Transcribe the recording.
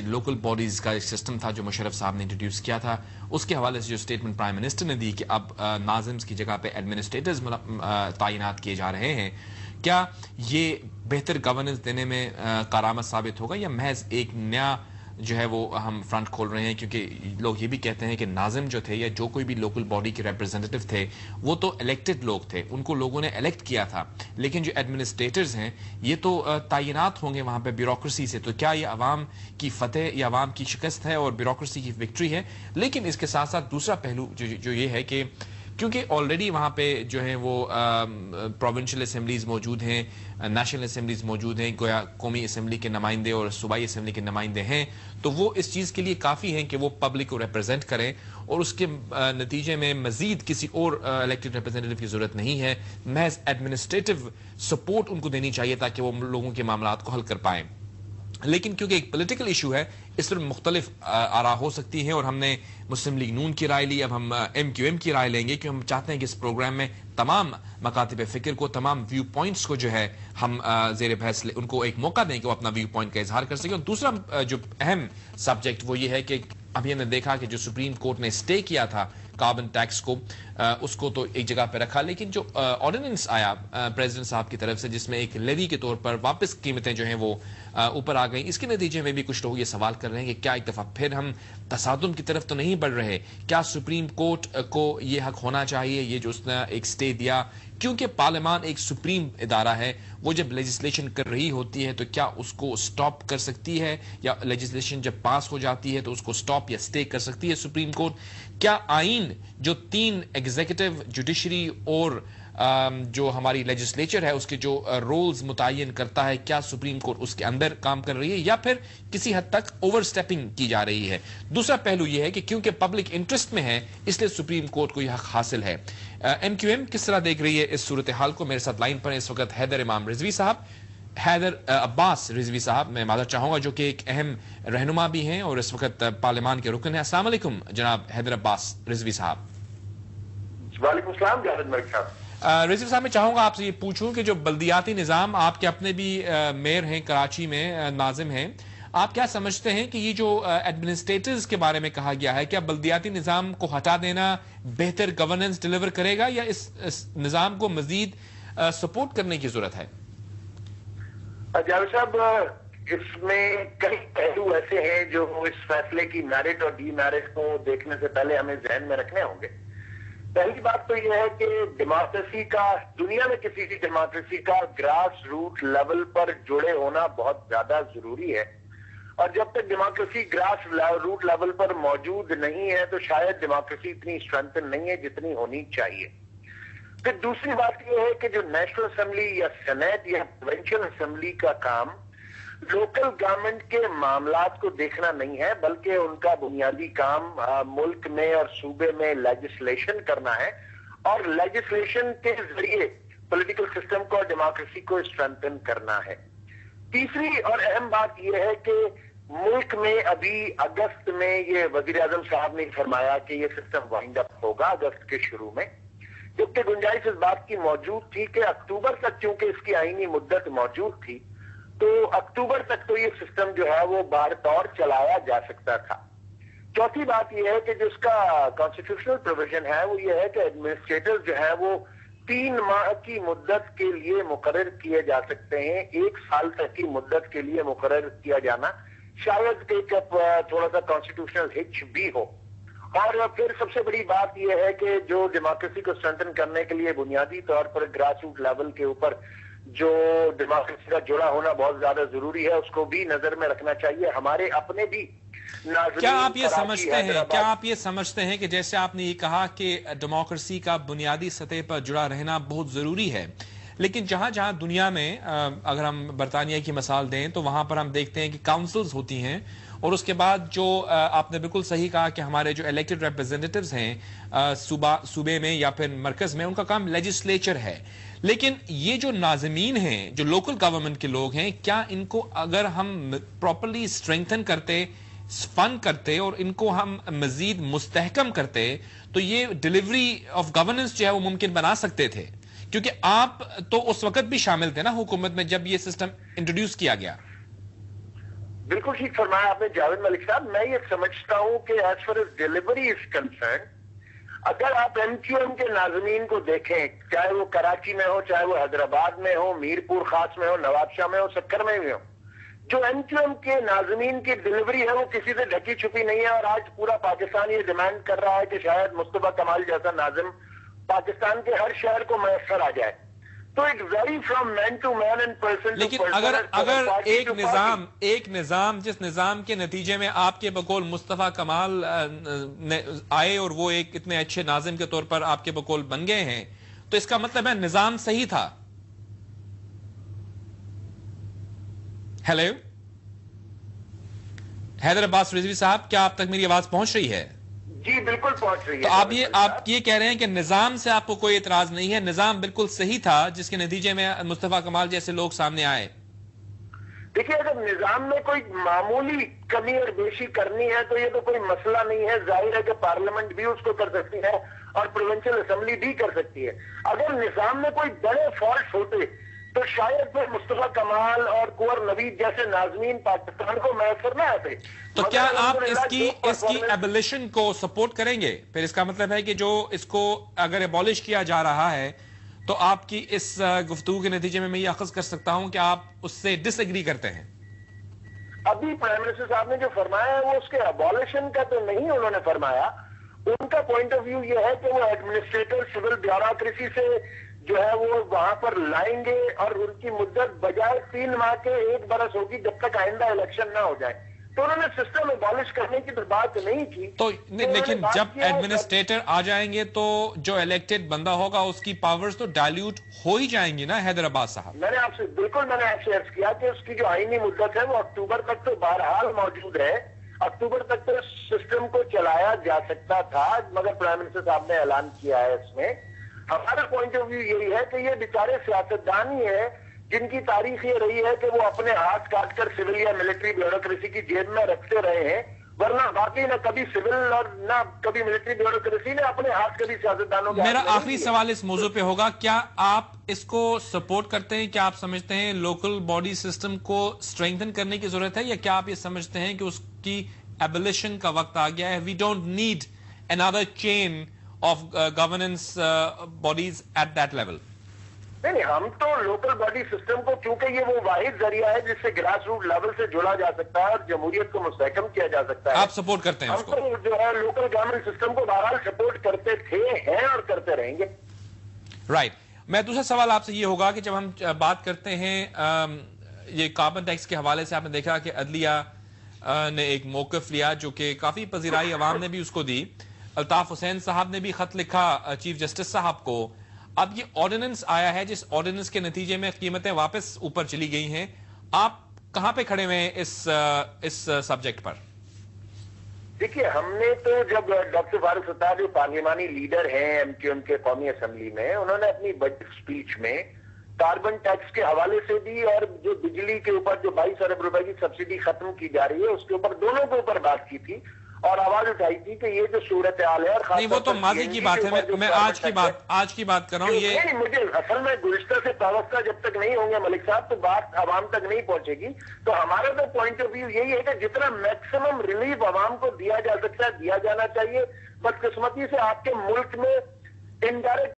Local bodies کا ایک system تھا جو مشرف صاحب نے انٹروڈیوس کیا تھا، اس کے حوالے سے جو سٹیٹمنٹ پرائم منسٹر نے دی کہ اب ناظمز کی جگہ پہ ایڈمنسٹریٹرز تعینات کیے جا رہے ہیں، کیا یہ بہتر گورننس دینے میں کارآمد ثابت ہوگا یا محض ایک نیا جو ہے وہ ہم فرنٹ کھول رہے ہیں؟ کیونکہ لوگ یہ بھی کہتے ہیں کہ ناظم جو تھے یا جو کوئی بھی لوکل باڈی کے ریپرزینٹیو تھے وہ تو الیکٹڈ لوگ تھے، ان کو لوگوں نے الیکٹ کیا تھا، لیکن جو ایڈمنسٹریٹرز ہیں یہ تو تعینات ہوں گے وہاں پہ بیوروکریسی سے، تو کیا یہ عوام کی فتح یا عوام کی شکست ہے اور بیوروکریسی کی وکٹری ہے؟ لیکن اس کے ساتھ ساتھ دوسرا پہلو جو یہ ہے کہ کیونکہ آلریڈی وہاں پہ جو ہیں وہ پروونشل اسمبلیز موجود ہیں، نیشنل اسمبلیز موجود ہیں، گویا قومی اسمبلی کے نمائندے اور صوبائی اسمبلی کے نمائندے ہیں، تو وہ اس چیز کے لیے کافی ہیں کہ وہ پبلک کو ریپرزینٹ کریں، اور اس کے نتیجے میں مزید کسی اور الیکٹڈ ریپرزینٹیو کی ضرورت نہیں ہے، محض ایڈمنسٹریٹو سپورٹ ان کو دینی چاہیے تاکہ وہ لوگوں کے معاملات کو حل کر پائیں۔ لیکن کیونکہ ایک پولیٹیکل ایشو ہے، اس پر مختلف آراء ہو سکتی ہیں، اور ہم نے مسلم لیگ نون کی رائے لی، اب ہم ایم کیو ایم کی رائے لیں گے، کیونکہ ہم چاہتے ہیں کہ اس پروگرام میں تمام مکاتب فکر کو، تمام ویو پوائنٹس کو جو ہے ہم زیر بحث ان کو ایک موقع دیں کہ وہ اپنا ویو پوائنٹ کا اظہار کر سکیں۔ اور دوسرا جو اہم سبجیکٹ وہ یہ ہے کہ ابھی ہم نے دیکھا کہ جو سپریم کورٹ نے اسٹے کیا تھا کاربن ٹیکس کو، اس کو تو ایک جگہ پہ رکھا، لیکن جو آرڈیننس آیا پریزیڈنٹ صاحب کی طرف سے جس میں ایک لیوی کے طور پر واپس قیمتیں جو ہیں وہ اوپر آ گئیں، اس کے نتیجے میں بھی کچھ لوگ یہ سوال کر رہے ہیں کہ کیا ایک دفعہ پھر ہم تصادم کی طرف تو نہیں بڑھ رہے؟ کیا سپریم کورٹ کو یہ حق ہونا چاہیے یہ جو اس نے ایک سٹے دیا؟ کیونکہ پارلیمان ایک سپریم ادارہ ہے، وہ جب لیجسلیشن کر رہی ہوتی ہے تو کیا اس کو سٹاپ کر سکتی ہے، یا لیجسلیشن جب پاس ہو جاتی ہے تو اس کو سٹاپ یا سٹے کر سکتی ہے سپریم کورٹ؟ کیا آئین جو 3 ایگزیکٹو، جوڈیشری اور جو ہماری لیجسلیچر ہے اس کے جو رولز متعین کرتا ہے، کیا سپریم کورٹ اس کے اندر کام کر رہی ہے یا پھر کسی حد تک اوور سٹیپنگ کی جا رہی ہے؟ دوسرا پہلو یہ ہے کہ کیونکہ پبلک انٹرسٹ میں ہے اس لیے سپریم کورٹ کو یہ حق حاصل ہے۔ ایم کیو ایم کس طرح دیکھ رہی ہے اس صورتحال کو؟ میرے ساتھ لائن پر اس وقت حیدر امام رضوی صاحب، حیدر عباس رضوی صاحب، میں معذرت چاہوں گا، جو کہ ایک اہم رہنما بھی ہیں اور اس وقت پارلیمان کے رکن ہیں۔ السلام علیکم جناب حیدر عباس رضوی صاحب۔ وعلیکم السلام جاوید ملک صاحب۔ رضوی صاحب، میں چاہوں گا آپ سے یہ پوچھوں کہ جو بلدیاتی نظام، آپ کے اپنے بھی میئر ہیں کراچی میں، ناظم ہیں، آپ کیا سمجھتے ہیں کہ یہ جو ایڈمنسٹریٹرز کے بارے میں کہا گیا ہے، کیا بلدیاتی نظام کو ہٹا دینا بہتر گورننس ڈیلیور کرے گا یا اس نظام کو مزید سپورٹ کرنے کی ضرورت ہے؟ جاوید صاحب، اس میں کئی پہلو ایسے ہیں جو اس فیصلے کی میرٹ اور ڈی میرٹ کو دیکھنے سے پہلے ہمیں ذہن میں رکھنے ہوں گے۔ پہلی بات تو یہ ہے کہ ڈیموکریسی کا، دنیا میں کسی بھی ڈیموکریسی کا گراس روٹ لیول پر جڑے ہونا بہت زیادہ ضروری ہے، اور جب تک ڈیموکریسی گراس روٹ لیول پر موجود نہیں ہے تو شاید ڈیموکریسی اتنی اسٹرینتھن نہیں ہے جتنی ہونی چاہیے۔ پھر دوسری بات یہ ہے کہ جو نیشنل اسمبلی یا سینیٹ یا پروونشل اسمبلی کا کام لوکل گورنمنٹ کے معاملات کو دیکھنا نہیں ہے، بلکہ ان کا بنیادی کام ملک میں اور صوبے میں لیجسلیشن کرنا ہے، اور لیجسلیشن کے ذریعے پولیٹیکل سسٹم کو اور ڈیموکریسی کو اسٹرینتھن کرنا ہے۔ تیسری اور اہم بات یہ ہے کہ ملک میں ابھی اگست میں یہ وزیر اعظم صاحب نے فرمایا کہ یہ سسٹم وائنڈ اپ ہوگا اگست کے شروع میں، جبکہ گنجائش اس بات کی موجود تھی کہ اکتوبر تک، چونکہ اس کی آئینی مدت موجود تھی، تو اکتوبر تک تو یہ سسٹم جو ہے وہ بطور چلایا جا سکتا تھا۔ چوتھی بات یہ ہے کہ جو اس کا کانسٹیٹیوشنل پروویژن ہے وہ یہ ہے کہ ایڈمنسٹریٹر جو ہے وہ 3 ماہ کی مدت کے لیے مقرر کیے جا سکتے ہیں، 1 سال تک کی مدت کے لیے مقرر کیا جانا شاید ایک تھوڑا سا کانسٹیٹیوشنل ہچ بھی ہو۔ اور پھر سب سے بڑی بات یہ ہے کہ جو ڈیموکریسی کو اسٹرینتھن کرنے کے لیے بنیادی طور پر گراس روٹ لیول کے اوپر جو ڈیموکریسی کا جڑا ہونا بہت زیادہ ضروری ہے، اس کو بھی نظر میں رکھنا چاہیے۔ ہمارے اپنے بھی کیا آپ یہ سمجھتے ہیں کہ جیسے آپ نے یہ کہا کہ ڈیموکریسی کا بنیادی سطح پر جڑا رہنا بہت ضروری ہے، لیکن جہاں جہاں دنیا میں اگر ہم برطانیہ کی مثال دیں تو وہاں پر ہم دیکھتے ہیں کہ کاؤنسلز ہوتی ہیں، اور اس کے بعد جو آپ نے بالکل صحیح کہا کہ ہمارے جو الیکٹڈ ریپرزینٹیوز ہیں صوبے میں یا پھر مرکز میں، ان کا کام لیجسلیچر ہے، لیکن یہ جو ناظمین ہیں، جو لوکل گورنمنٹ کے لوگ ہیں، کیا ان کو اگر ہم پراپرلی اسٹرینتھن کرتے، فنڈ کرتے اور ان کو ہم مزید مستحکم کرتے تو یہ ڈیلیوری آف گورننس جو ہے وہ ممکن بنا سکتے تھے؟ کیونکہ آپ تو اس وقت بھی شامل تھے نا حکومت میں جب یہ سسٹم انٹروڈیوس کیا گیا۔ بالکل ٹھیک فرمایا آپ نے جاوید ملک صاحب. میں یہ سمجھتا ہوں کہ as far as delivery is concern, اگر آپ ایم کیو ایم کے ناظرین کو دیکھیں، چاہے وہ کراچی میں ہو، چاہے وہ حیدرآباد میں ہو، میرپور خاص میں ہو، نواب شاہ میں ہو، سکر میں بھی ہو، جو ایم کیو ایم کے ناظرین کی ڈیلیوری ہے وہ کسی سے ڈھکی چھپی نہیں ہے. اور آج پورا پاکستان یہ ڈیمانڈ کر رہا ہے کہ شاید مصطفیٰ کمال جیسا ناظم پاکستان کے ہر شہر کو میسر آ جائے. تو it vary from man to man and person to لیکن پرسن. اگر ایک نظام جس نظام کے نتیجے میں آپ کے بقول مصطفیٰ کمال آئے اور وہ ایک اتنے اچھے ناظم کے طور پر آپ کے بقول بن گئے ہیں، تو اس کا مطلب ہے نظام صحیح تھا. ہیلو حیدر عباس رضوی صاحب، کیا آپ تک میری آواز پہنچ رہی ہے؟ جی بالکل پہنچ رہی ہے. تو آپ یہ کہہ رہے ہیں کہ نظام سے آپ کو کوئی اعتراض نہیں ہے، نظام بالکل صحیح تھا جس کے نتیجے میں مصطفیٰ کمال جیسے لوگ سامنے آئے. دیکھیے اگر نظام میں کوئی معمولی کمی اور بیشی کرنی ہے تو یہ تو کوئی مسئلہ نہیں ہے. ظاہر ہے کہ پارلیمنٹ بھی اس کو کر سکتی ہے اور پروونشل اسمبلی بھی کر سکتی ہے. اگر نظام میں کوئی بڑے فالٹ ہوتے تو شاید پھر مصطفیٰ کمال اور کنور نوید جیسے ناظمین پاکستان کو میسر نہ آتے. تو کیا آپ اس کی ایبولیشن کو سپورٹ کریں گے؟ پھر اس کا مطلب ہے کہ جو اس کو اگر ایبولش کیا جا رہا ہے تو آپ کی اس گفتگو کے نتیجے میں یہ اخذ کر سکتا ہوں کہ آپ اس سے ڈس ایگری کرتے ہیں. ابھی پرائم منسٹر صاحب نے جو فرمایا ہے وہ اس کے ایبولیشن کا تو نہیں انہوں نے فرمایا. ان کا پوائنٹ آف ویو یہ ہے کہ وہ ایڈمنسٹریٹر سول بیوروکریسی سے جو ہے وہ وہاں پر لائیں گے اور ان کی مدت بجائے 3 ماہ کے 1 برس ہوگی جب تک آئندہ الیکشن نہ ہو جائے. تو انہوں نے سسٹم ایبولش کرنے کی تو بات نہیں کی. تو لیکن جب ایڈمنسٹریٹر آ جائیں گے تو جو الیکٹڈ بندہ ہوگا اس کی پاورز تو ڈائلیوٹ ہو ہی جائیں گی نا حیدر عباس صاحب. میں نے آپ سے عرض کیا کہ اس کی جو آئینی مدت ہے وہ اکتوبر تک تو بہرحال موجود ہے. اکتوبر تک تو اس سسٹم کو چلایا جا سکتا تھا، مگر پرائم منسٹر صاحب نے اعلان کیا ہے. اس میں ہمارا پوائنٹ آف ویو یہی ہے کہ یہ بیچارے سیاستدان ہی ہیں جن کی تاریخ یہ رہی ہے کہ وہ اپنے ہاتھ کاٹ کر سول یا ملٹری بیوروکریسی کی جیب میں رکھتے رہے ہیں، ورنہ باقی نہ کبھی سول اور نہ کبھی ملٹری بیوروکریسی نے اپنے ہاتھ کبھی سیاستدانوں کے. میرا آخری سوال اس موضوع پہ ہوگا، کیا آپ اس کو سپورٹ کرتے ہیں؟ کیا آپ سمجھتے ہیں لوکل باڈی سسٹم کو اسٹرینگتھن کرنے کی ضرورت ہے، یا کیا آپ یہ سمجھتے ہیں کہ اس کی ایبولیشن کا وقت آ گیا ہے؟ We don't need another chain of governance bodies at that level. نہیں، ہم تو لوکل باڈی سسٹم کو، کیونکہ یہ وہ واحد ذریعہ ہے جس سے گراس روٹ لیول سے جوڑا جا سکتا ہے اور جمہوریت کو مستحکم کیا جا سکتا ہے. آپ سپورٹ کرتے ہیں اس کو؟ ہم تو جو ہے لوکل گورنمنٹ سسٹم کو بہرحال سپورٹ کرتے تھے، ہیں اور کرتے رہیں گے. رائٹ. میں دوسرا سوال آپ سے یہ ہوگا کہ جب ہم بات کرتے ہیں یہ کاربن ٹیکس کے حوالے سے، آپ نے دیکھا کہ عدلیہ نے ایک موقف لیا جو کہ کافی پذیرائی عوام نے بھی اس کو دی. الطاف حسین صاحب نے بھی خط لکھا چیف جسٹس صاحب کو. اب یہ آرڈیننس آیا ہے جس آرڈیننس کے نتیجے میں قیمتیں واپس اوپر چلی گئی ہیں. آپ کہاں پہ کھڑے ہوئے ہیں اس سبجیکٹ پر؟ دیکھیے، ہم نے تو جب ڈاکٹر فاروق ستار جو پارلیمانی لیڈر ہیں ایم کیو ایم کے قومی اسمبلی میں، انہوں نے اپنی بجٹ سپیچ میں کاربن ٹیکس کے حوالے سے بھی اور جو بجلی کے اوپر جو 22 ارب روپے کی سبسڈی ختم کی جا رہی ہے اس کے اوپر، دونوں کے اوپر بات کی تھی اور آواز اٹھائی تھی کہ یہ جو صورتحال ہے، اور نہیں وہ تو ماضی کی بات ہے، میں آج کی بات کر رہا ہوں. یہ مجھے اصل میں گزشتہ سے وابستہ جب تک نہیں ہوں گے ملک صاحب تو بات عوام تک نہیں پہنچے گی. تو ہمارا تو پوائنٹ آف ویو یہی ہے کہ جتنا میکسیمم ریلیف عوام کو دیا جا سکتا ہے دیا جانا چاہیے. بدقسمتی سے آپ کے ملک میں انڈائریکٹ